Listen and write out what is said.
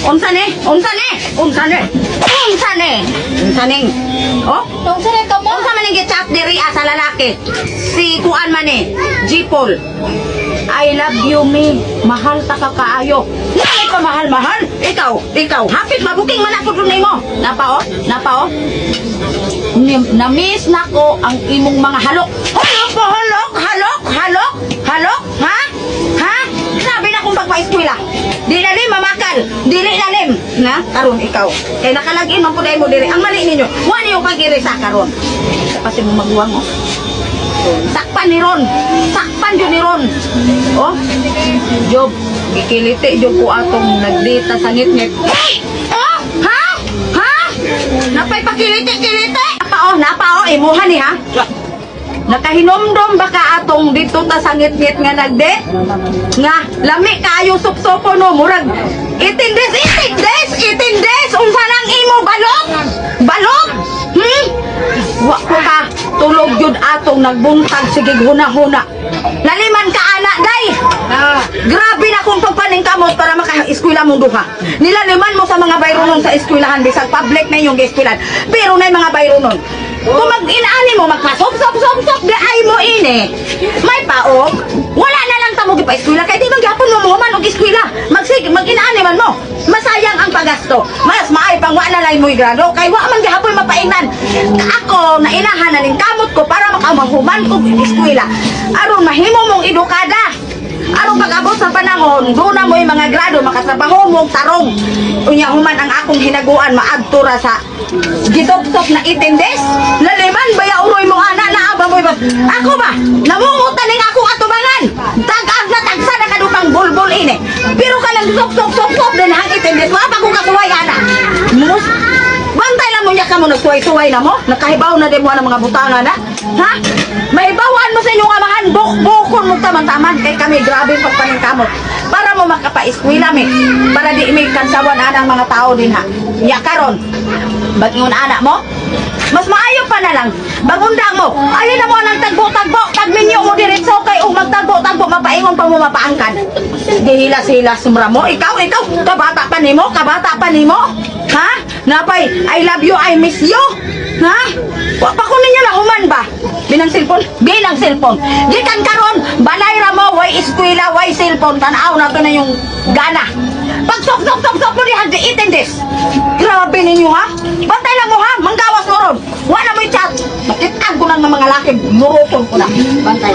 Unsa ni? Unsa ni? Unsa ni? Unsa ni? Unsa ni? Oh? Unsa ni ka mo? Unsa man yung chat diri sa lalaki? Si Kuan man ni, G-Paul. I love you, me. Mahal ta ka kaayo. Nalay ka mahal-mahal. Ikaw. Hapit mabuking man ako dun mo. Napa oh. Na-miss na ko ang imong mga halok. Halok? Ha? Sabi na kong pagpa-eskwela. Di na rin mamakal. Dili na rin. Na? Karon ikaw. Kaya nakalagin man po dahil mo diri. Ang mali ninyo. Huwag niyo pag-iri sa karon. Kasi mo magluwang mo. Sakpan ni Ron. Sakpan yun ni Ron. Oh? Job. Gikiliti Job ko atong nagdita sa ngit-ngit. Oh? Ha? Napay pakiliti-kiliti. Napa oh. Imuha ni ha? Nakahinomdom baka atong dito ta sa ngit-ngit nga nagde? Nga, lami kayo sup-supo no. Murag, 18 days. Unsa nang imo balog? Wa ko ka tulog yun atong nagbuntag sige huna-huna. Laliman ka anak day. Grabe na kung pagpaning kamos para maka-eskwela mong duha. Nilaliman mo sa mga bayronon sa eskwelahan bisag public na yung eskwelahan. Pero na mga bayronon. Kung mag-inaani mo magpasok di ay mo ini. May paok. Wala na lang tamo gipa-eskwela kay di man gyapon mo man og eskwela. Mag-inaani man mo. Masayang ang paggasto. Mas maay pang wala lay mo grado kay wa man gihapon mapainan. Ako na inahan na ning kamot ko para makamanghuman og eskwela. Aron mahimo mong edukada. Aron pag-abot sa panahon, doon na mo yung mga grado, makatrabaho mong tarong. Unya human ang akong hinaguan, maadtura sa gidok-tok na 18 days. Laliman, baya uroy mong anak na aba mo. Ako ba? Namungutan ning akong atubangan. Tagag na tagsa na kadupang bulbul ini. Pero ka lang sok din hang 18 days. Wapa kong kasuway, anak. Bantay lang mo niya ka mo, nagsuway-suway na mo. Nakahibaw na din mo ng mga butangan, ha? Ha? Mahibawan mo sa inyong amahan. Bukon mo taman-taman. Kay kami, grabe pagpaningkamot. Para mo makapa-eskwela, mi. Para di may kansawan anang mga tao din, ha? Ya karon. Bagingon anak mo? Mas maayo pa na lang. Bagundang mo. Ayun na mo nang tagbo-tagbo. Tagminyo mo diretso kay magtagbo-tagbo. Mapaingon pa mo mapaangkan. Dihila-sila sumra mo. Ikaw. Kabata pa nimo. Ha? Napay, I love you, I miss you. Ha? Wapa ko ninyo na human ba? Binang cellphone? Gikan karon, balay ra mo, way eskwela, way cellphone. Tanaw na to na yung gana. Pag sok mo di hagdi 18 days. Grabe ninyo ha? Bantay lang mo ha? Manggawas mo ron. Wala mo yung chat. Makitag ko lang ng mga laki. Murutong ko na. Bantay.